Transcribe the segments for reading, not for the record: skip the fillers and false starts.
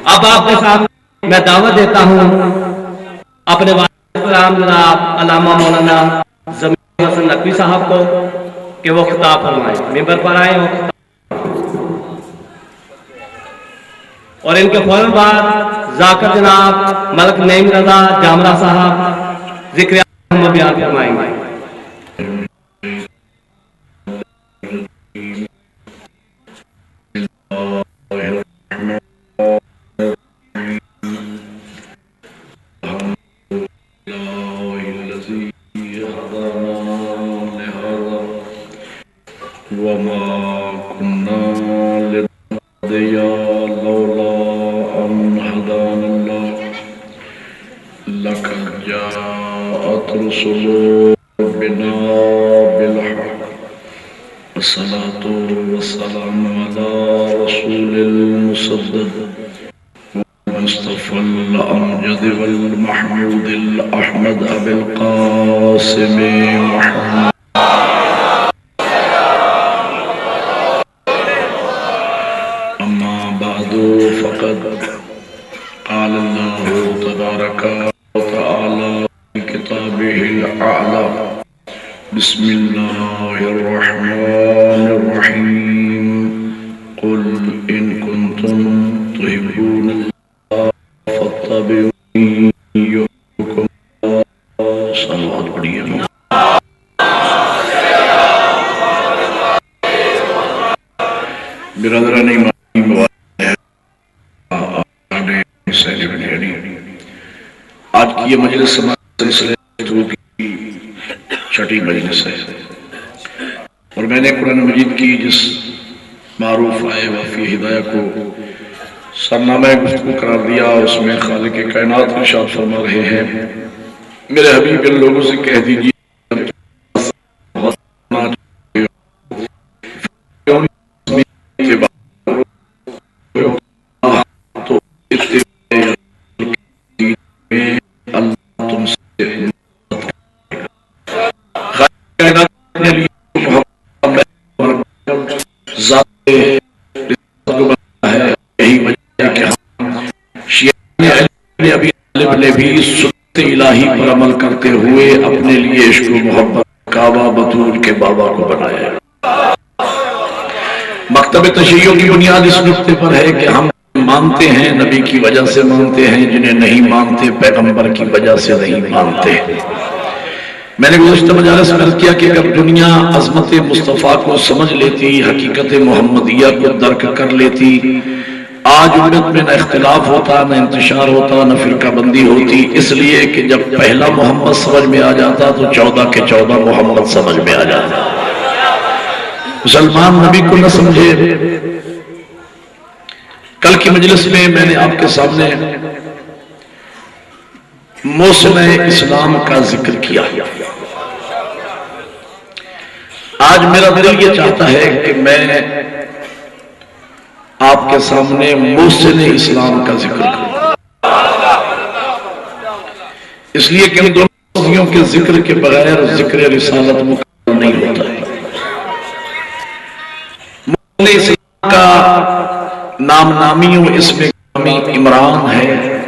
اب آپ کے سامنے میں دعوت دیتا ہوں اپنے والد کرام جناب علامہ مولانا ضمیر حسن نقوی صاحب کو کہ وہ خطاب فرمائیں، ممبر پر آئیں وہ خطاب، اور ان کے فوراً بعد ذاکر جناب ملک نعیم رضا جامرہ صاحب ذکر محمد بیان فرمائیں گے۔ الصلاة والسلام على رسول المصدق المصطفى الأمجد والمحمود الأحمد أبي القاسم محمد أما بعد فقد قال الله تبارك وتعالى في كتابه الأعلى بسم الله الرحمن الرحيم قل إن كنتم تحبون الله فاتبعوني يحببكم الله صلوات پڑھیے برادران ایمانی مواد ہے آج کی یہ مجلس سلسلے کی چھٹی مجلس ہے، اور میں نے قرآن مجید کی جس معروف آئے وفی ہدایہ کو سرنامہ گفتگو قرار دیا، اس میں خالق کائنات ارشاد فرما رہے ہیں میرے حبیب ان لوگوں سے کہہ دیجیے بھی سنت الہی پر عمل کرتے ہوئے اپنے لیے عشق و محبت کعبہ بطول کے بابا کو بنایا۔ مکتب تشیع کی بنیاد اس نقطے پر ہے کہ ہم مانتے ہیں نبی کی وجہ سے مانتے ہیں، جنہیں نہیں مانتے پیغمبر کی وجہ سے نہیں مانتے۔ میں نے گزشتہ مجالس میں عرض کیا کہ اگر دنیا عظمت مصطفیٰ کو سمجھ لیتی، حقیقت محمدیہ کو درک کر لیتی، آج امت میں نہ اختلاف ہوتا، نہ انتشار ہوتا، نہ فرقہ بندی ہوتی، اس لیے کہ جب پہلا محمد سمجھ میں آ جاتا تو 14 کے 14 محمد سمجھ میں آ جاتا۔ مسلمان نبی کو نہ سمجھے۔ کل کی مجلس میں میں نے آپ کے سامنے موسم اسلام کا ذکر کیا، آج میرا دل یہ چاہتا ہے کہ میں آپ کے سامنے موسم اسلام کا ذکر کروں، اس لیے کہ ان دونوں چیزوں کے ذکر کے بغیر ذکر رسالت مکمل نہیں ہوتا ہے۔ موسم اسلام کا نام نامی و اسم گرامی عمران ہے،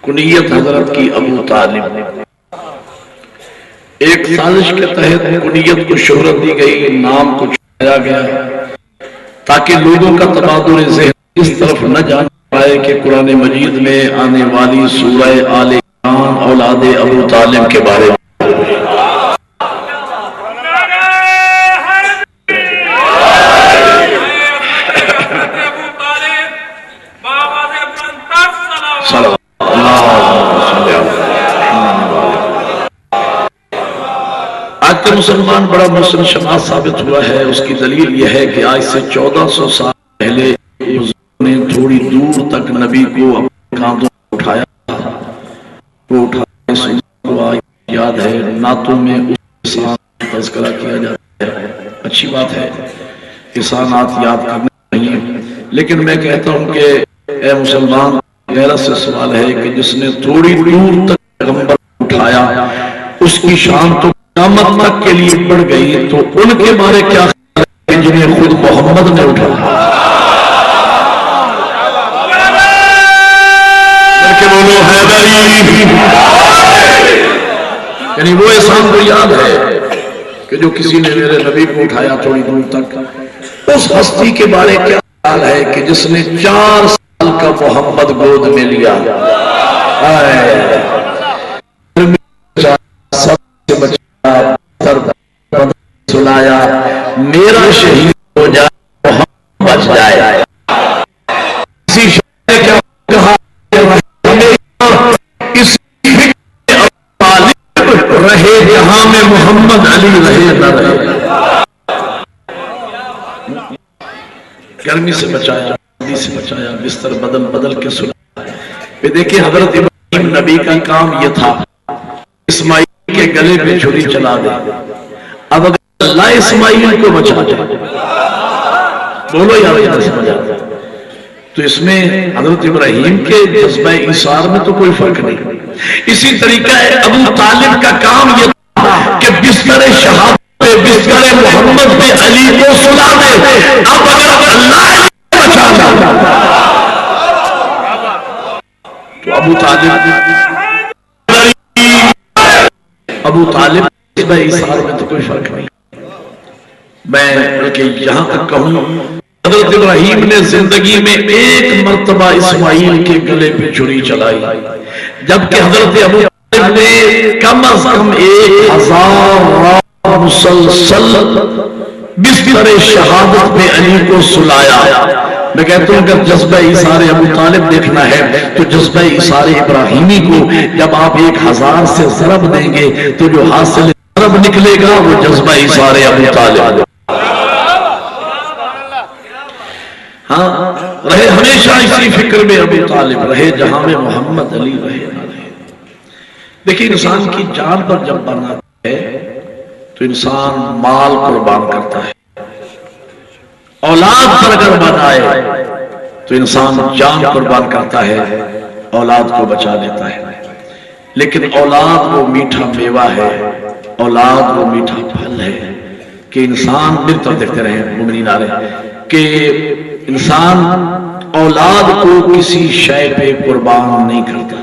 کنیت حضرت کی ابو طالب۔ ایک سازش کے تحت کنیت کو شہرت دی گئی، نام کو چھایا گیا تاکہ لوگوں کا تبادل ذہن اس طرف نہ جان پائے کہ قرآن مجید میں آنے والی سورہ آل عمران اولاد ابو طالب کے بارے میں مسلمان بڑا مسلم شناس ثابت ہوا ہے۔ اس کی دلیل یہ ہے کہ آج سے 1400 سال پہلے نے تھوڑی دور تک نبی کو اپنے کاندھوں پر اٹھایا، وہ اٹھانے سننے کو آج یاد ہے، نعتوں میں اس احسان کا تذکرہ کیا جاتا ہے۔ اچھی بات ہے، احسانات یاد کرنے چاہیے، لیکن میں کہتا ہوں کہ اے مسلمان، غیرت سے سوال ہے کہ جس نے تھوڑی دور تک پیغمبر اٹھایا اس کی شان تو قیامت تک کے لیے بڑھ گئی، تو ان کے بارے کیا خیال ہے جنہیں خود محمد نے اٹھایا؟ یعنی وہ احسان کو یاد ہے کہ جو کسی نے میرے نبی کو اٹھایا تھوڑی دور تک. اس ہستی کے بارے کیا خیال ہے کہ جس نے 4 سال کا محمد گود میں لیا, سب سے بچایا, سلایا, میرا شہید ہو جائے محمد بچ جائے. کسی شاعر نے کیا کہا, رہے جہاں میں محمد علی رہے نہ رہے. گرمی سے بچایا, سردی سے بچایا, بستر بدل بدل کے سلایا. پھر دیکھیں حضرت ابراہیم نبی کا کام یہ تھا, اسماعیل کے گلے پہ چھری چلا دے. اب اگر اللہ اسماعیل کو بچا جائے, بولو یار یہ سمجھ آتا, تو اس میں حضرت ابراہیم کے جذبہ ایثار میں تو کوئی فرق نہیں. اسی طریقہ ابو طالب کا کام یہ تھا کہ بستر شہادت پہ, بستر محمد پہ علی کو سلا دے. اب اگر اللہ بچا جائے تو ابو طالب جذبہ ایثار میں تو کوئی فرق نہیں. میں بلکہ یہاں تک کہوں, حضرت ابراہیم نے زندگی میں 1 مرتبہ اسماعیل کے گلے پہ چھری چلائی, جبکہ حضرت ابو طالب نے کم از کم 1000 مسلسل بستر شہادت پہ علی کو سلایا. میں کہتا ہوں اگر جذبہ ایثار ابو طالب دیکھنا ہے تو جذبہ ایثار ابراہیمی کو جب آپ 1000 سے ضرب دیں گے تو جو حاصل ضرب نکلے گا وہ جذبہ ایثار ابو طالب. ہاں, رہے ہمیشہ اسی فکر میں ابو طالب, رہے جہاں میں محمد علی رہے نہ رہے. دیکھیں انسان کی جان پر جب بناتا ہے تو انسان مال قربان کرتا ہے, اولاد پر اگر بنائے تو انسان جان قربان کرتا ہے, اولاد کو بچا لیتا ہے. لیکن اولاد وہ میٹھا میوہ ہے, اولاد وہ میٹھا پھل ہے کہ انسان میری طرف دیکھتے رہے مومنین آ رہے کہ انسان اولاد کو کسی شے پہ قربان نہیں کرتا.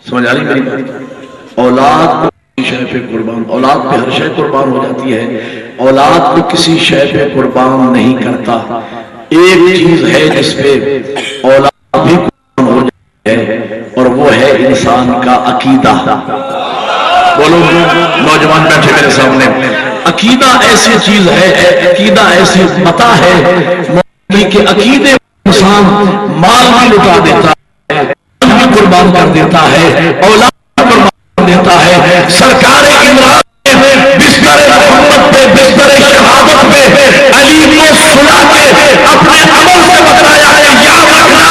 سمجھ آ رہی میری بات؟ اولاد کو کسی شے پہ قربان, اولاد پہ ہر شے قربان ہو جاتی ہے, اولاد کو کسی شے پہ قربان نہیں کرتا. ایک چیز ہے جس پہ اولاد بھی قربان ہو جاتی ہے اور وہ ہے انسان کا عقیدہ. بولو نوجوان بیٹھے میرے سامنے, عقیدہ ایسی چیز ہے, عقیدہ ایسی پتہ ہے کہ عقیدے انسان مال بھی لٹا دیتا ہے, بھی قربان کر دیتا ہے, اولاد قربان کر دیتا ہے. سرکار عمران بستر محمد پہ, بستر شہادت پہ علی کو سلا کے اپنے عمل سے بتایا ہے, یاد رکھنا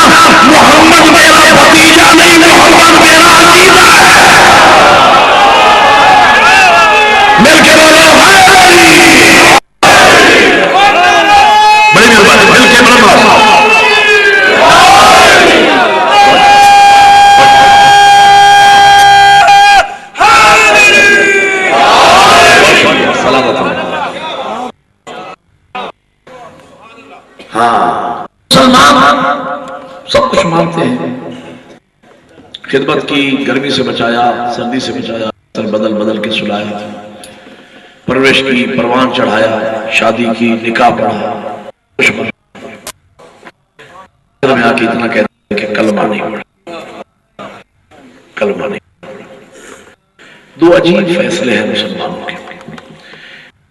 محمد میرا بھتیجا نہیں, محمد میرا عقیدہ ہے. مل کے بولو بڑی مہربانی, مل کے بولو. ہاں, مسلمان سب کچھ مانتے ہیں, خدمت کی, گرمی سے بچایا, سردی سے بچایا, سر بدل بدل کے سلایا, پرورش کی, پروان چڑھایا, شادی کی, نکاح پڑھا. میں آ کے اتنا کہتے ہیں کہ کلمہ نہیں پڑھا, کلمہ نہیں. 2 عجیب فیصلے ہیں مسلمانوں کے.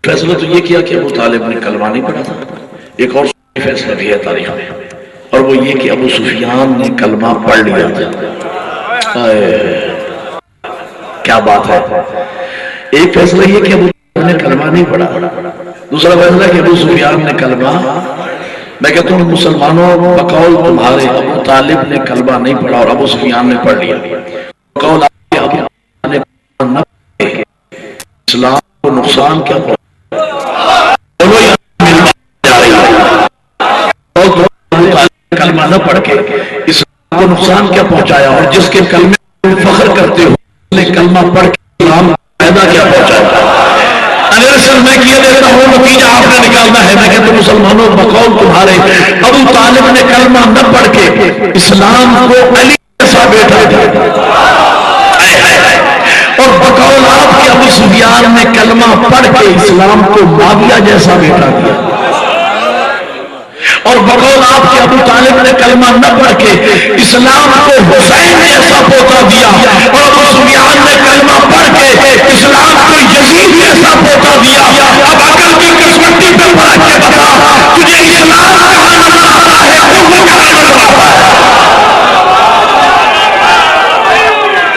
فیصلہ تو یہ کیا کہ ابو طالب نے کلمہ نہیں پڑھا تھا. ایک اور فیصلہ بھی ہے تاریخ میں, اور وہ یہ کہ ابو سفیان نے کلمہ پڑھ لیا تھا. کیا بات ہے. ایک فیصلہ یہ کہ ابو طالب نے کلمہ نہیں پڑھا, دوسرا فیصلہ کہ ابو سفیان نے کلمہ. میں کہتا ہوں مسلمانوں بقول تمہارے ابو طالب نے کلمہ نہیں پڑھا اور ابو سفیان نے پڑھ لیا. بقول ابو طالب نے نہ پڑھے, اسلام کو نقصان کیا پہنچا. کلمہ نہ پڑھ کے اسلام کو نقصان کیا پہنچایا, اور جس کے کلمے فخر کرتے ہو نے کلمہ پڑھ کے اسلام پیدا کیا پہنچایا. اگر میں کیا دیتا ہوں نتیجہ آپ نے نکالنا ہے. میں کہتا ہوں مسلمانوں بقول تمہارے ابو طالب نے کلمہ نہ پڑھ کے اسلام کو علی جیسا بیٹا تھا، اور بقول آپ کے ابو سفیان نے کلمہ پڑھ کے اسلام کو معاویہ جیسا بیٹا دیا، اور بقول آپ کے ابو طالب نے کلمہ نہ پڑھ کے اسلام کو حسین جیسا پوتا دیا، اور ابو سفیان نے کلمہ پڑھ کے اسلام کو یزید جیسا پوتا دیا۔ اب عقل کی قسمتی پہ پڑھ کے بتا، تجھے اسلام کہاں نظر آتا ہے، کفر کہاں نظر آتا ہے؟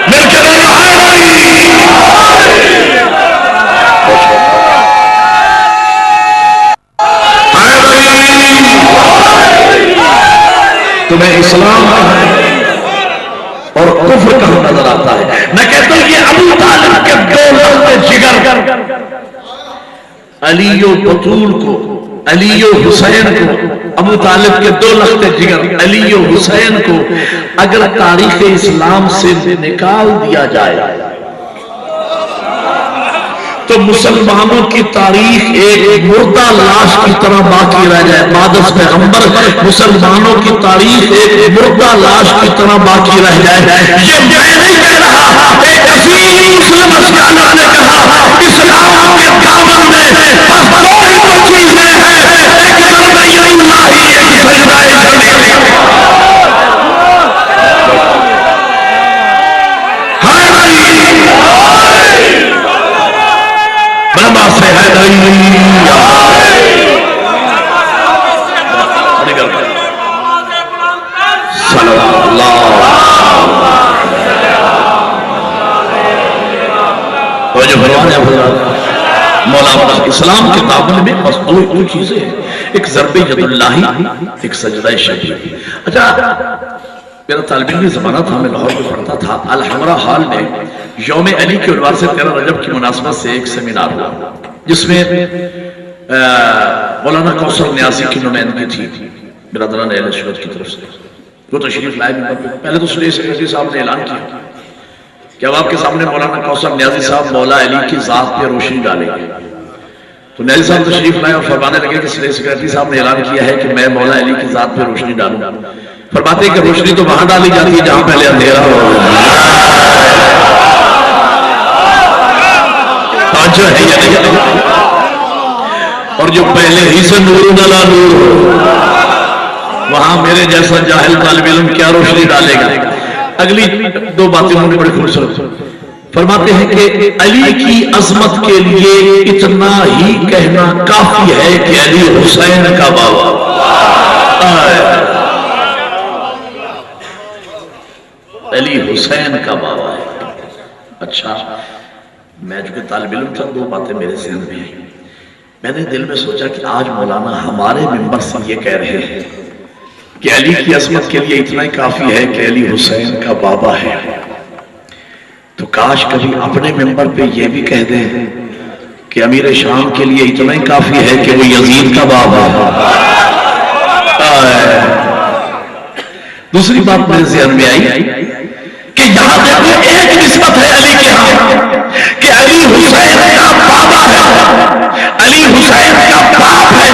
مل کے تمہیں اسلام اور کفر کہاں نظر آتا ہے؟ میں کہتا ہوں یہ ابو طالب کے دو لخت جگر، علی و بطول کو، علی و حسین کو، ابو طالب کے دو لخت جگر علی و حسین کو اگر تاریخ اسلام سے نکال دیا جائے تو مسلمانوں کی تاریخ ایک مردہ لاش کی طرح باقی رہ جائے۔ مادس پیغمبر مسلمانوں کی تاریخ ایک مردہ لاش کی طرح باقی رہ جائے۔ یہ میں نہیں کہہ رہا، ایک عظیم مسلم اسکالر نے کہا اسلام کے دامن میں بس دو ہی چیزیں ہیں، ایک ضربہ اللہ، ایک سجدہ جلیل۔ سے ہے صلی اللہ مولانا اسلام کے دامن میں بس دو چیزیں ہیں، ایک ضرب ید اللہ، ایک سجدہ شریف۔ اچھا میرا طالب علم زمانہ تھا، میں لاہور میں پڑھتا تھا، الحمرہ ہال میں یوم علی کے عنوان سے 13 رجب کی مناسبت سے ایک سیمینار ہوا جس میں مولانا کوثر نیازی کی نمائندگی تھی برادران اہل سنت کی طرف سے۔ وہ تشریف لائے پہلے تو سلیح سیکرٹری صاحب نے اعلان کیا کہ اب آپ کے سامنے مولانا کوثر نیازی صاحب مولا علی کی ذات پہ روشنی ڈالیں گے۔ تو نیازی صاحب تشریف لائے اور فرمانے لگے کہ سلیح سیکرٹری صاحب نے اعلان کیا ہے کہ میں مولا علی کی ذات پہ روشنی ڈالوں گا۔ فرماتے ہیں کہ روشنی تو وہاں ڈالی جاتی ہے جہاں پہلے اندھیرا ہو، اور جو پہلے ہی سے نور نلا نور ہو وہاں میرے جیسا جاہل طالب علم کیا روشنی ڈالے گا۔ اگلی دو باتیں ہوں گی بڑی خوبصورت۔ فرماتے ہیں کہ علی کی عظمت کے لیے اتنا ہی کہنا کافی ہے کہ علی حسین کا بابا۔ علی حسین کا بابا ہے۔ اچھا میں جو کہ طالب علم تھا، دو باتیں میرے ذہن میں آئی۔ میں نے دل میں سوچا کہ آج مولانا ہمارے ممبر سے یہ کہہ رہے ہیں کہ علی کی عظمت کے لیے اتنا ہی کافی ہے کہ علی حسین کا بابا ہے، تو کاش کبھی اپنے ممبر پہ یہ بھی کہہ دیں کہ امیر شام کے لیے اتنا ہی کافی ہے کہ وہ یزید کا بابا ہے۔ دوسری بات میرے ذہن میں آئی کہ یہاں دیکھو ایک نسبت ہے علی کے ہاں کہ علی حسین کا بابا ہے، علی حسین کا باپ ہے،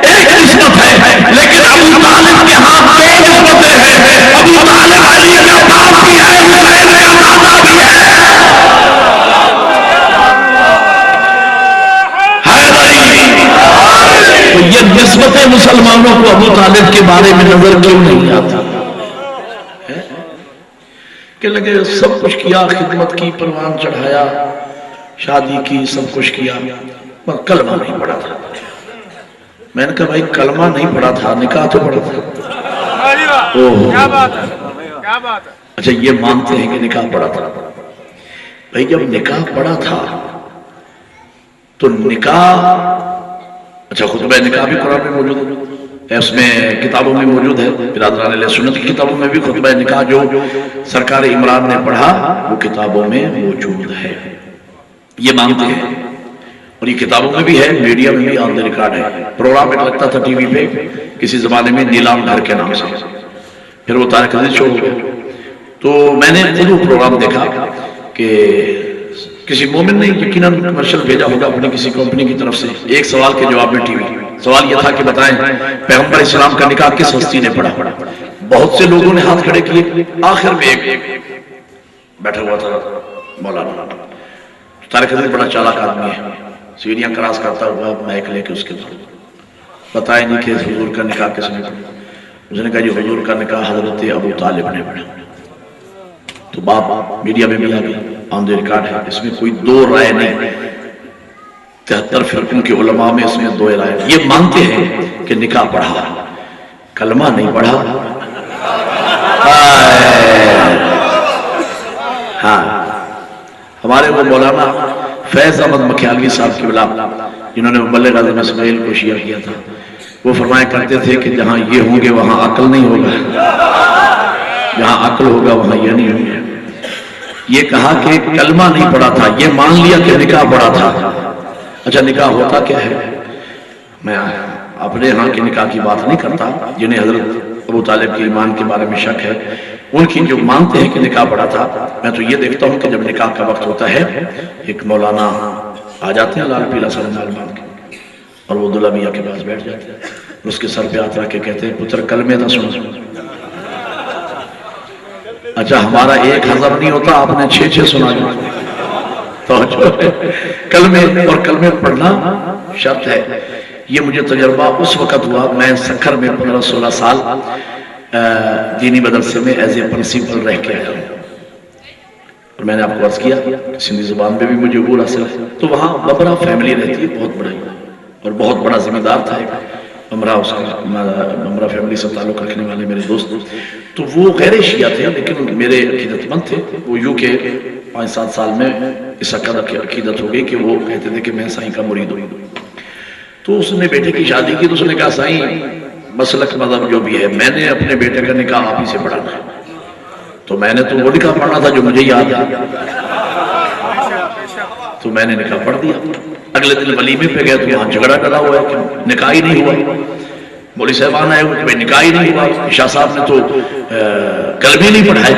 ایک نسبت ہے، لیکن ابو طالب کے ہاں دو نسبتیں ہیں۔ ابو طالب علی کا باپ بھی ہے، حسین کا دادا بھی ہے۔ تو یہ نسبتیں مسلمانوں کو ابو طالب کے بارے میں نظر کیوں نہیں آتی؟ کہ لگے سب کچھ کیا، خدمت کی، پروان چڑھایا، شادی کی، سب کچھ کیا، پر کلمہ نہیں پڑھا تھا۔ میں نے کہا بھائی کلمہ نہیں پڑھا تھا، نکاح تو پڑھا تھا۔ کیا بات ہے؟ اچھا یہ مانتے ہیں کہ نکاح پڑھا تھا۔ بھائی جب نکاح پڑھا تھا تو نکاح، اچھا خطبہ نکاح بھی قرآن میں موجود ہے، اس میں کتابوں میں موجود ہے، برادران اہل سنت کی کتابوں میں بھی خطبہ نکاح جو سرکار عمران نے پڑھا وہ کتابوں میں موجود ہے، یہ مانتے ہیں۔ اور یہ کتابوں میں بھی ہے، میڈیا میں بھی آن دی ریکارڈ ہے۔ پروگرام ایک لگتا تھا ٹی وی پہ کسی زمانے میں نیلام گھر کے نام سے، پھر وہ طارق عزیز شو ہو گیا، تو میں نے خود وہ پروگرام دیکھا کہ کسی مومن نے یقیناً کمرشل بھیجا ہوگا اپنی کسی کمپنی کی طرف سے، ایک سوال کے جواب میں ٹی وی، سوال یہ تھا کہ بتائیں پیغمبر اسلام کا نکاح کس ہستی نے پڑھا؟ بہت سے لوگوں نے ہاتھ کھڑے کیے، آخر میں ایک بیٹھا ہوا تھا مولانا طارق حضرت، بڑا چالاک آدمی ہے، سیڑھیاں کراس کرتا ہوا مائک لے کے اس کے بعد بتائے نہیں کہ حضور کا نکاح کس نے پڑھا. اس نے کہا جی حضور کا نکاح حضرت ابو طالب نے پڑھا. تو باپ میڈیا میں بھی آ گیا، آن دی ریکارڈ ہے، اس میں کوئی دو رائے نہیں. 73 فرقوں کے علماء میں اس میں دو رائے. یہ مانتے ہیں کہ نکاح پڑھا، کلمہ نہیں پڑھا. ہاں ہمارے وہ مولانا فیض احمد مکھیالوی صاحب کی بلا جنہوں نے مبلغ اعظم اسماعیل کو شیعہ کیا تھا، وہ فرمایا کرتے تھے کہ جہاں یہ ہوں گے وہاں عقل نہیں ہوگا، جہاں عقل ہوگا وہاں یہ نہیں ہوگا. یہ کہا کہ کلمہ نہیں پڑھا تھا، یہ مان لیا کہ نکاح پڑھا تھا. اچھا نکاح ہوتا کیا ہے؟ میں اپنے ہاں کے نکاح کی بات نہیں کرتا، جنہیں حضرت ابو طالب کے ایمان کے بارے میں شک ہے، ان کی جو مانتے ہیں کہ نکاح پڑھا تھا. میں تو یہ دیکھتا ہوں کہ جب نکاح کا وقت ہوتا ہے ایک مولانا آ جاتے ہیں لال پیلا سر مال باندھ کے، اور وہ دلہا میاں کے پاس بیٹھ جاتے ہیں، اس کے سر پہ ہاتھ رکھ کے کہتے ہیں پتر کلمے نہ سنو. اچھا ہمارا ایک ہضم نہیں ہوتا، آپ نے 6 سنا دیا. کلمے اور کلمے پڑھنا شرط ہے. یہ مجھے تجربہ اس وقت ہوا، میں سکھر میں 15-16 سال دینی مدرسے میں ایز اے پرنسپل رہ کے آیا ہوں، اور میں نے آپ کو عرض کیا سندھی زبان میں بھی مجھے عبور حاصل ہے. تو وہاں بمرا فیملی رہتی ہے، بہت بڑی اور بہت بڑا ذمہ دار تھا ایک بمرا، اس کا بمرا فیملی سے تعلق رکھنے والے میرے دوست. تو وہ غیر شیعہ تھے لیکن میرے عقیدت مند تھے. وہ یوں کہ 5-7 سال میں اس عقیدت ہو گئی کہ وہ کہتے تھے کہ میں سائیں کا مرید ہوں. تو اس نے بیٹے کی شادی کی تو اس نے کہا سائیں مسلک مذہب جو بھی ہے میں نے اپنے بیٹے کا نکاح آپ ہی سے پڑھانا ہے. تو میں نے تو وہ نکاح پڑھنا تھا جو مجھے یاد ہے، تو میں نے نکاح پڑھ دیا. اگلے دن ولیمے پہ گئے تو وہاں جھگڑا ڈلا ہوا ہے کہ نکاح ہی نہیں ہوا. مولوی صاحبان آئے کہ نکاح ہی نہیں ہوا. شاہ صاحب نے تو کلمے نہیں پڑھائے.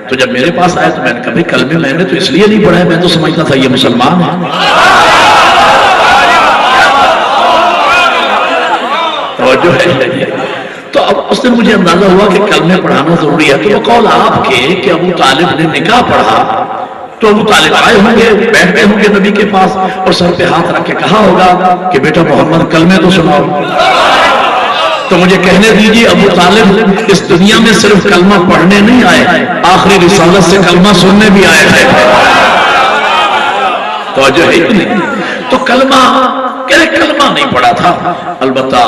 تو جب میرے پاس آئے تو میں نے کہا بھائی کلمے میں نے تو اس لیے نہیں پڑھائے، میں تو سمجھتا تھا یہ مسلمان ہے. تو اب اس دن مجھے اندازہ ہوا کہ کلمے پڑھانا ضروری ہے. تو وہ قول آپ کے کہ ابو طالب نے نکاح پڑھا، تو ابو طالب آئے ہوں گے، بیٹھ گئے ہوں گے نبی کے پاس اور سر پہ ہاتھ رکھ کے کہا ہوگا کہ بیٹا محمد کلمے تو سناؤ. تو مجھے کہنے دیجیے ابو طالب اس دنیا میں صرف کلمہ پڑھنے نہیں آئے، آخری رسالت سے کلمہ سننے بھی آئے تھے. توجہ ہے کہ نہیں؟ تو کلمہ نہیں پڑھا تھا البتہ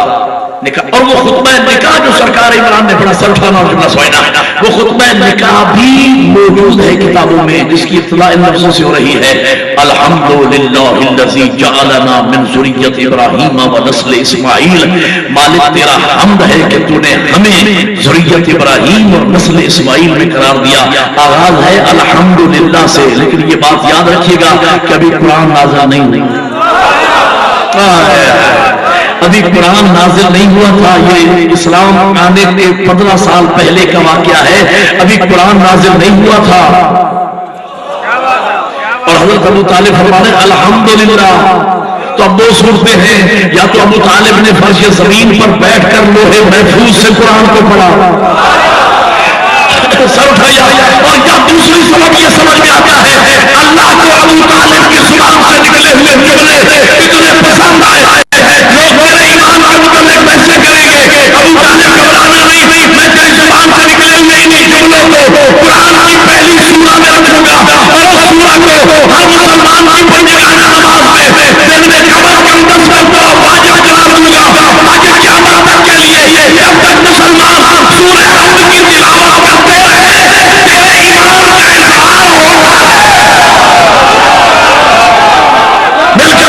نکاح. اور وہ خطبہ نکاح جو سرکار عمران نے پڑھا سلطانہ اور جملہ سوئنہ، وہ خطبہ نکاح بھی موجود ہے کتابوں میں جس کی اطلاع ان لفظوں سے ہو رہی ہے الحمدللہ الذی جعلنا من ذریت ابراہیم و نسل اسماعیل. مالک تیرا حمد ہے کہ تو نے ہمیں ذریت ابراہیم اور نسل اسماعیل میں قرار دیا. آغاز ہے الحمدللہ سے، لیکن یہ بات یاد رکھیے گا کہ ابھی قرآن نازل نہیں، ابھی قرآن نازل نہیں ہوا تھا. یہ اسلام آنے کے 15 سال پہلے کا واقعہ ہے، ابھی قرآن نازل نہیں ہوا تھا. اور حضرت ابو طالب فرماتے ہیں الحمدللہ. تو اب 2 صورتیں ہیں، یا تو ابو طالب نے فرش زمین پر بیٹھ کر لوہے محفوظ سے قرآن کو پڑھا سر اٹھایا، اور یا دوسری سبب یہ سمجھ میں آتا ہے اللہ کو ابو طالب کی زبان سے نکلے ہوئے جملے اتنے پسند آئے ہیں لوگ میرے ایمان کا متعلق ایسے کریں گے ابو طالب گھبرانا نہیں، میں تیری زبان سے نکلے ہوئے انہیں جملوں کو قرآن کی پہلی سورہ میں رکھوں گا، اور اس سورہ کو ہر مسلمان کی پڑھنے کا نماز میں دن میں کم از کم 10 مرتبہ واجب قرار دوں گا تاکہ قیامت تک کے لیے جب تک مسلمان سورہ حمد کی تلاوت کرتے رہے تیرے ایمان کا اظہار ہوتا ہے. مل کے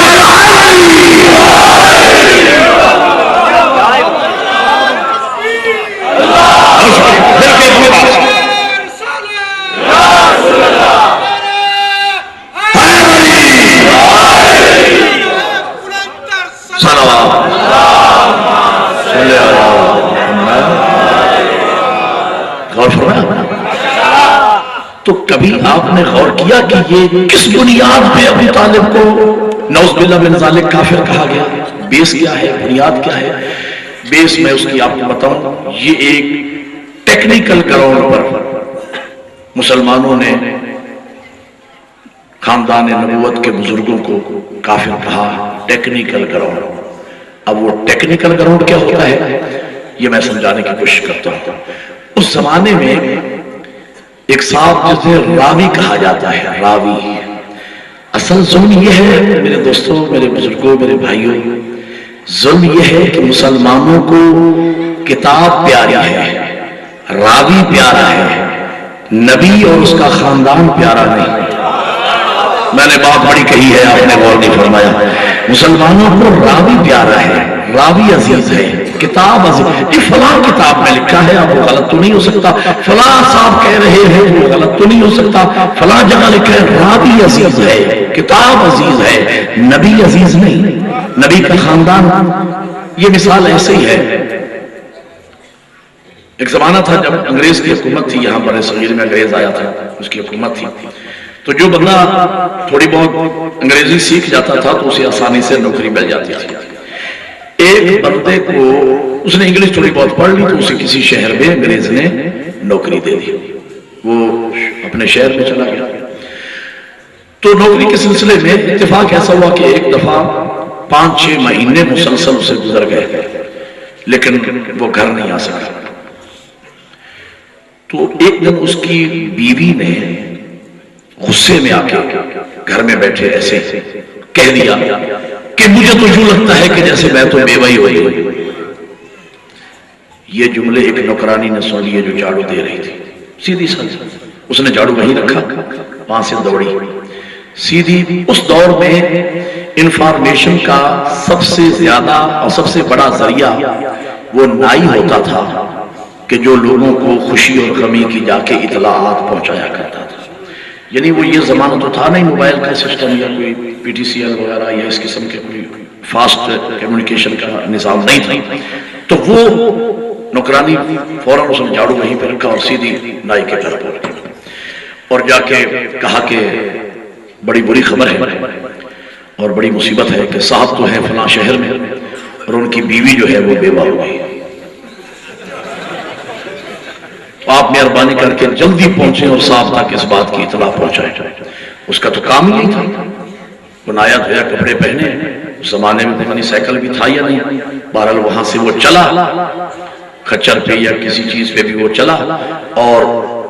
تو کبھی آپ نے غور کیا کہ یہ کس بنیاد پہ ابو طالب کو نعوذ باللہ من ذالک کافر کہا گیا؟ بیس کیا ہے، بنیاد کیا ہے؟ بیس میں اس کی آپ کو بتاؤں، یہ ایک ٹیکنیکل گراؤنڈ پر مسلمانوں نے خاندان نبوت کے بزرگوں کو کافر کہا، ٹیکنیکل گراؤنڈ۔ اب وہ ٹیکنیکل گراؤنڈ کیا ہوتا ہے یہ میں سمجھانے کی کوشش کرتا ہوں۔ اس زمانے میں ایک صاحب جسے راوی کہا جاتا ہے، راوی۔ اصل ظلم یہ ہے میرے دوستوں، میرے بزرگوں، میرے بھائیوں، ظلم یہ ہے کہ مسلمانوں کو کتاب پیاری ہے، راوی پیارا ہے، نبی اور اس کا خاندان پیارا نہیں۔ میں نے بات بڑی کہی ہے، آپ نے غور نہیں فرمایا۔ مسلمانوں کو راوی پیارا ہے، راوی عزیز ہے، کتاب عزیز ہے۔ یہ فلاں کتاب میں لکھا ہے، اب وہ غلط تو نہیں ہو سکتا، فلاں صاحب کہہ رہے ہیں وہ غلط تو نہیں ہو سکتا، فلاں جگہ لکھا ہے۔ راوی عزیز ہے، کتاب عزیز ہے، نبی عزیز نہیں، نبی کا خاندان۔ یہ مثال ایسے ہی ہے، ایک زمانہ تھا جب انگریز کی حکومت تھی، یہاں بڑے صغیر میں انگریز آیا تھا، اس کی حکومت تھی، تو جو بندہ تھوڑی بہت انگریزی سیکھ جاتا تھا تو اسے آسانی سے نوکری مل جاتی تھی۔ ایک بندے کو اس نے انگلش تھوڑی بہت پڑھ لی تو اسے کسی شہر میں انگریز نے نوکری دے دی، وہ اپنے شہر میں چلا گیا۔ تو نوکری کے سلسلے میں اتفاق ایسا ہوا کہ ایک دفعہ 5-6 مہینے مسلسل اسے گزر گئے، لیکن وہ گھر نہیں آ سکا۔ تو ایک دن اس کی بیوی نے غصے میں آ کے گھر میں بیٹھے ایسے کہہ دیا کہ مجھے تو یوں لگتا ہے کہ جیسے میں تو بیوہ ہی ہوئی۔ یہ جملے ایک نوکرانی نے سن لیے جو جھاڑو دے رہی تھی، سیدھی سچ اس نے جھاڑو وہیں رکھا، وہاں سے دوڑی سیدھی۔ اس دور میں انفارمیشن کا سب سے زیادہ اور سب سے بڑا ذریعہ وہ نائی ہوتا تھا کہ جو لوگوں کو خوشی اور غمی کی جا کے اطلاعات پہنچایا کرتا تھا۔ یعنی وہ یہ زمانہ تو تھا نہیں موبائل کا سسٹم یا کوئی پی ٹی سی ایل وغیرہ یا اس قسم کے کوئی فاسٹ کمیونیکیشن کا نظام نہیں تھا، تو وہ نوکرانی فوراً اس نے جھاڑو وہیں پہ رکھا اور سیدھی نائی کے گھر پر اور جا کے کہا کہ بڑی بری خبر ہے اور بڑی مصیبت ہے کہ صاحب تو ہیں فلاں شہر میں اور ان کی بیوی جو ہے وہ بیوہ ہو گئی، آپ مہربانی کر کے جلدی پہنچیں اور صاحب تک اس بات کی اطلاع پہنچائیں۔ اس کا تو کام ہی نہیں تھا، وہ نایا دھویا کپڑے پہنے، اس زمانے میں پتہ نہیں سائیکل بھی تھا یا نہیں، بہرحال وہاں سے وہ چلا کچر پہ یا کسی چیز پہ بھی وہ چلا اور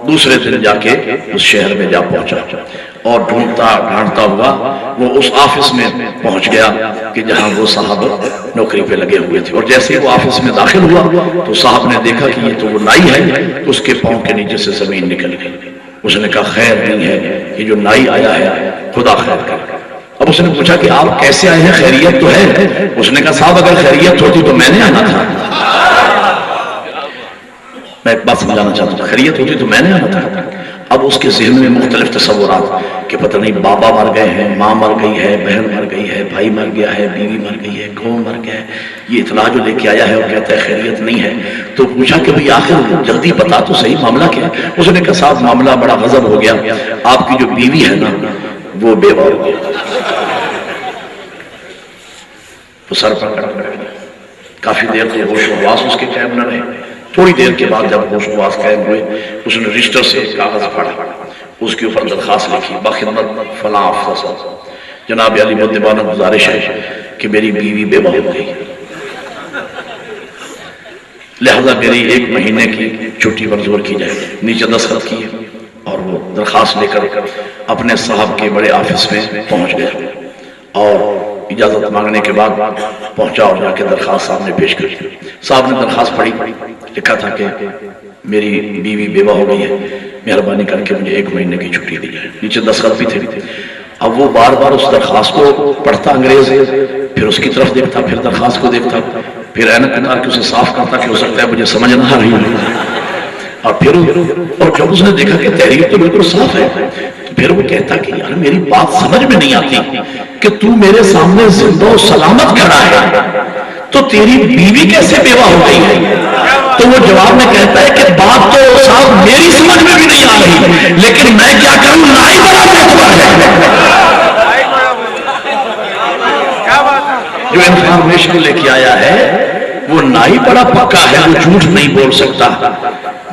دوسرے دن جا کے اس شہر میں جا پہنچا اور ڈھونڈتا ڈھانڈتا ہوا وہ اس آفس میں پہنچ گیا کہ جہاں وہ صاحب نوکری پہ لگے ہوئے تھے۔ اور جیسے وہ آفس میں داخل ہوا تو صاحب نے دیکھا کہ یہ تو وہ نائی ہے، اس کے پاؤں کے نیچے سے زمین نکل گئی۔ اس نے کہا خیر نہیں ہے، یہ جو نائی آیا ہے خدا خیر کرے۔ اب اس نے پوچھا کہ آپ کیسے آئے ہیں، خیریت تو ہے؟ اس نے کہا صاحب اگر خیریت ہوتی تو میں نے آنا تھا۔ میں ایک بات سمجھانا چاہتا ہوں، خیریت ہوتی تو میں نے آنا تھا۔ اب اس کے ذہن میں مختلف تصورات کہ پتہ نہیں بابا مر گئے ہیں، ماں مر گئی ہے، بہن مر گئی ہے، بھائی مر گیا ہے، بیوی مر گئی ہے، گاؤں مر گیا ہے، یہ اطلاع جو لے کے آیا ہے اور کہتا ہے خیریت نہیں ہے۔ تو پوچھا کہ بھئی آخر جلدی بتا تو صحیح معاملہ کیا ہے؟ اس نے کہا صاحب معاملہ بڑا غضب ہو گیا، آپ کی جو بیوی ہے نا وہ بیوہ ہو گئی۔ تو سر پر کڑک بیٹھ گیا، کافی دیر تو ہوش و حواس اس کے قائم نہ رہے۔ تھوڑی دیر کے بعد جب ہوش و حواس قائم ہوئے اس نے رجسٹر سے کاغذ پڑھا، اس کے اوپر درخواست لکھی، بخدمت فلاں افسر جناب علی مدبانہ گزارش ہے کہ میری بیوی بیوہ ہو گئی، لہذا میری 1 مہینے کی چھٹی منظور کی جائے۔ نیچے دستخط کیے اور وہ درخواست لے کر اپنے صاحب کے بڑے آفس میں پہنچ گیا اور اجازت مانگنے کے بعد پہنچا اور جا کے درخواست صاحب نے پیش کری۔ صاحب نے درخواست پڑھی، لکھا تھا کہ میری بیوی بیوہ ہو گئی ہے، مہربانی کر کے مجھے 1 مہینے کی چھٹی دی جائے۔ نیچے دستخط بھی تھے۔ اب وہ بار بار اس درخواست کو پڑھتا انگریز، پھر اس کی طرف دیکھتا، پھر درخواست کو دیکھتا، پھر اینک اتار کے اسے صاف کرتا کہ ہو سکتا ہے مجھے سمجھ نہ آ رہی ہے، اور جب اس نے دیکھا کہ تحریر تو بالکل صاف ہے تو پھر وہ کہتا کہ یار میری بات سمجھ میں نہیں آتی کہ تو میرے سامنے زندہ و سلامت کھڑا ہے تو تیری بیوی کیسے بیوہ ہو گئی ہے؟ تو وہ جواب میں کہتا ہے کہ بات تو صاحب میری سمجھ میں بھی نہیں آ رہی، لیکن میں کیا کروں، نائی بڑا معتبر ہے۔ جو انفارمیشن لے کے آیا ہے وہ نائی بڑا پکا ہے، وہ جھوٹ نہیں بول سکتا۔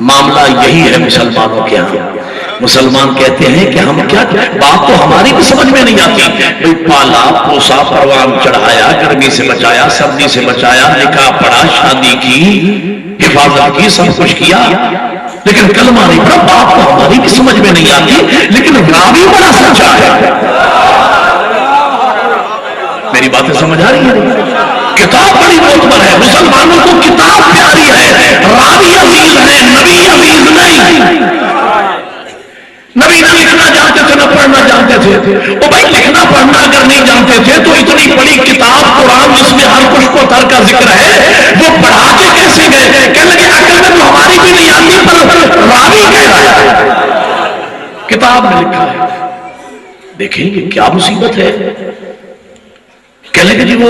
معاملہ یہی ہے مسلمانوں کے ہاں. مسلمان کہتے ہیں کہ ہم کیا بات تو ہماری بھی سمجھ میں نہیں آتی. بھئی پالا پوسا پروان چڑھایا, گرمی سے بچایا, سردی سے بچایا, نکاح پڑھا, شادی کی, حفاظت کی, سب کچھ کیا, لیکن کلمہ نہیں پڑھا. بات تو ہماری بھی سمجھ میں نہیں آتی, لیکن راوی بڑا سچا ہے. میری باتیں سمجھ آ رہی ہیں؟ کتاب بڑی معتبر ہے, مسلمانوں کو کتاب پیاری ہے, راوی عزیز ہے, نبی عزیز نہیں. نبی نہ لکھنا جانتے تھے, نہ پڑھنا جانتے تھے. وہ بھائی لکھنا پڑھنا اگر نہیں جانتے تھے تو اتنی بڑی کتاب قرآن جس میں ہر کچھ کو تر کا ذکر ہے, وہ پڑھا کے کیسے گئے؟ کہنے لگے عقل میں تو ہماری بھی نہیں آتی, پر راوی کہہ رہا ہے, کتاب میں لکھا ہے. دیکھیں یہ کیا مصیبت ہے. کہنے کہ جی وہ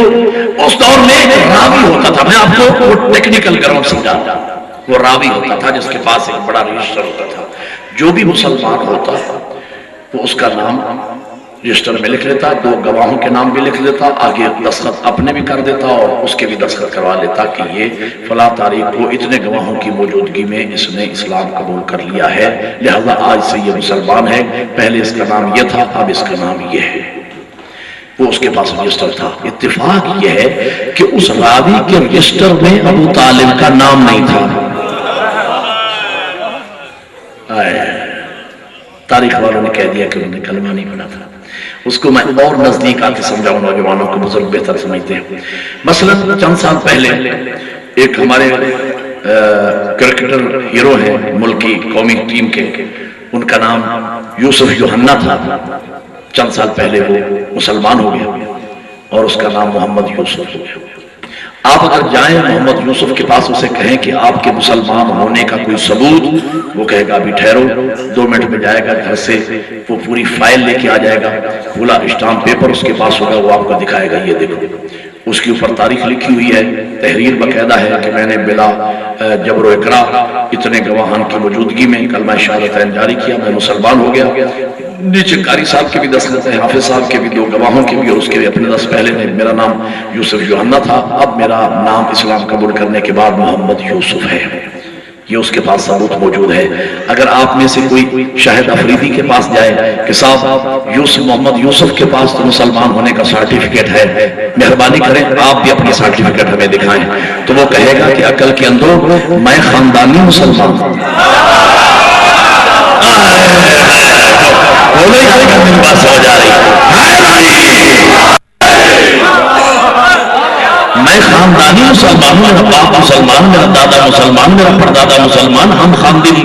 اس دور میں راوی ہوتا تھا. میں آپ کو وہ ٹیکنیکل گراؤنڈ سمجھاتا ہوں. وہ راوی ہوتا تھا جس کے پاس ایک بڑا رجسٹر ہوتا تھا. جو بھی مسلمان ہوتا وہ اس کا نام رجسٹر میں لکھ لیتا, 2 گواہوں کے نام بھی لکھ لیتا, آگے دستخط اپنے بھی کر دیتا اور اس کے بھی دستخط کروا لیتا کہ یہ فلاں تاریخ کو اتنے گواہوں کی موجودگی میں اس نے اسلام قبول کر لیا ہے, لہذا آج سے یہ مسلمان ہے. پہلے اس کا نام یہ تھا, اب اس کا نام یہ ہے. وہ اس کے پاس رجسٹر تھا. اتفاق یہ ہے کہ اس راوی کے رجسٹر میں ابو طالب کا نام نہیں تھا. تاریخ والوں نے کہہ دیا کہ انہوں نے کلمہ نہیں پڑھا تھا. اس کو میں اور نزدیک آ کے سمجھاؤں, نوجوانوں کو بزرگ بہتر سمجھتے ہیں. مثلا چند سال پہلے ایک ہمارے کرکٹر ہیرو ہیں ملکی قومی ٹیم کے, ان کا نام یوسف یوحنا تھا. چند سال پہلے وہ مسلمان ہو گیا اور اس کا نام محمد یوسف ہو گیا. آپ اگر جائیں محمد یوسف کے پاس, اسے کہیں کہ آپ کے مسلمان ہونے کا کوئی ثبوت, وہ کہے گا ابھی ٹھہرو. 2 منٹ میں جائے گا گھر سے, وہ پوری فائل لے کے آ جائے گا, پورا اسٹامپ پیپر اس کے پاس ہوگا, وہ آپ کو دکھائے گا یہ دیکھو. اس کے اوپر تاریخ لکھی ہوئی ہے, تحریر باقاعدہ ہے کہ میں نے بلا جبر و اکرا اتنے گواہان کی موجودگی میں کلمہ شہادتین جاری کیا, میں مسلمان ہو گیا. نیچے قاری صاحب کے بھی دستخط ہے, حافظ صاحب کے بھی, 2 گواہوں کے بھی, اور اس کے بھی اپنے دس. پہلے میں میرا نام یوسف یوحنا تھا, اب میرا نام اسلام قبول کرنے کے بعد محمد یوسف ہے. یہ اس کے پاس ثبوت موجود ہے. اگر آپ میں سے کوئی شاہد افریدی کے پاس جائے کہ صاحب یوسف محمد یوسف کے پاس تو مسلمان ہونے کا سرٹیفکیٹ ہے, مہربانی کریں آپ بھی اپنی سرٹیفکیٹ ہمیں دکھائیں, تو وہ کہے گا کہ عقل کے اندر میں خاندانی مسلمان ہوں. میری بات سمجھ آ رہی میں خاندانی مسلمان ہوں, میرا باپ مسلمان, میرا دادا مسلمان, میرا پردادا مسلمان, ہم خاندانی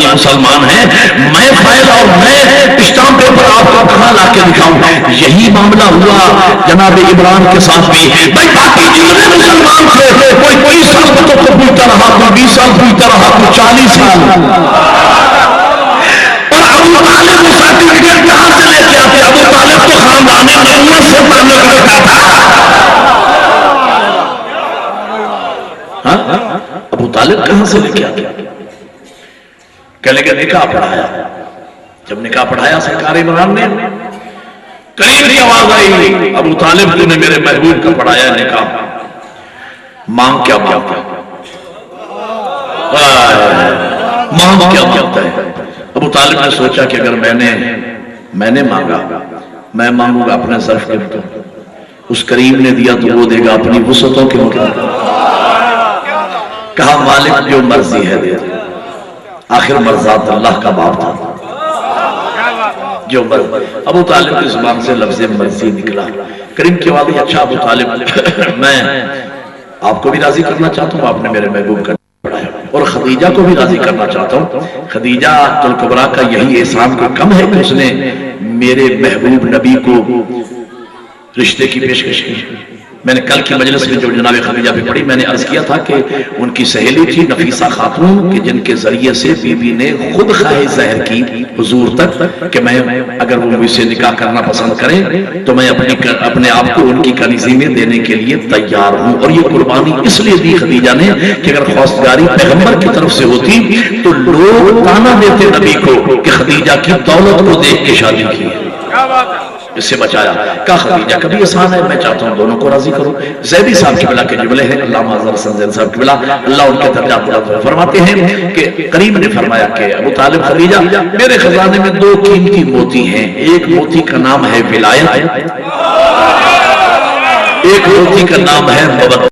مسلمان ہیں. میں فائل اور میں اسٹامپ پیپر آپ کو کہاں لا کے دکھاؤں. یہی معاملہ ہوا جناب عمران کے ساتھ بھی. بھائی باقی جتنے مسلمان تھے کوئی 20 سال بچوں کو پوچھتا رہا, کوئی 20 سال پوچھتا رہا, کوئی 40 سال. اور ابو طالب وہ سرٹیفکیٹ کہاں سے لے کے آتے؟ ابو طالب تو خاندان نبوت سے تعلق رکھتا تھا. ابو طالب کہاں سے لے کے آتے؟ کہنے کے نکاح پڑھایا. جب نکاح پڑھایا سرکار عمران نے, قریب کی آواز آئی, ابو طالب تو نے میرے محبوب کا پڑھایا نکاح, مانگ کیا مانگتا ہے, مانگ کیا مانگتا ہے. ابو طالب نے سوچا کہ اگر میں نے مانگا, میں مانگوں گا اپنے ظرف کے مطابق, اس کریم نے دیا تو وہ دے گا اپنی وسعتوں کے مطابق. کہا مالک جو مرضی ہے دے دے. آخر مرضات اللہ کا باب تھا, جو مرضی. ابو طالب کی زبان سے لفظ مرضی نکلا. کریم کی آواز, اچھا ابو طالب میں آپ کو بھی راضی کرنا چاہتا ہوں, آپ نے میرے محبوب کا پڑھایا, اور خدیجہ کو بھی راضی کرنا چاہتا ہوں. خدیجہ الکبریٰ کا یہی احسان کو کم ہے کہ اس نے میرے محبوب نبی کو رشتے کی پیشکش کی. میں نے کل کی مجلس میں جو جناب خدیجہ پہ پڑھی, میں نے عرض کیا تھا کہ ان کی سہیلی تھی نفیسہ خاتون, کہ جن کے ذریعے سے بی بی نے خود خواہش ظاہر کی حضور تک کہ میں اگر وہ مجھ سے نکاح کرنا پسند کریں تو میں اپنے آپ کو ان کی کنیزی میں دینے کے لیے تیار ہوں. اور یہ قربانی اس لیے دی خدیجہ نے کہ اگر خواستگاری پیغمبر کی طرف سے ہوتی تو لوگ تانا دیتے نبی کو کہ خدیجہ کی دولت کو دیکھ کے شادی کی. اس سے بچایا. کہا خدیجہ کبھی آسان ہے، میں چاہتا ہوں دونوں کو راضی کروں. زیدی صاحب قبلہ کے جملے ہیں، علامہ اظہر حسن زین صاحب قبلہ اللہ ان کے درجات بلند فرماتے ہیں کہ کریم نے فرمایا کہ ابو طالب خدیجہ میرے خزانے میں 2 قیمتی موتی ہیں، ایک موتی کا نام ہے ولایت، ایک موتی کا نام ہے مودت.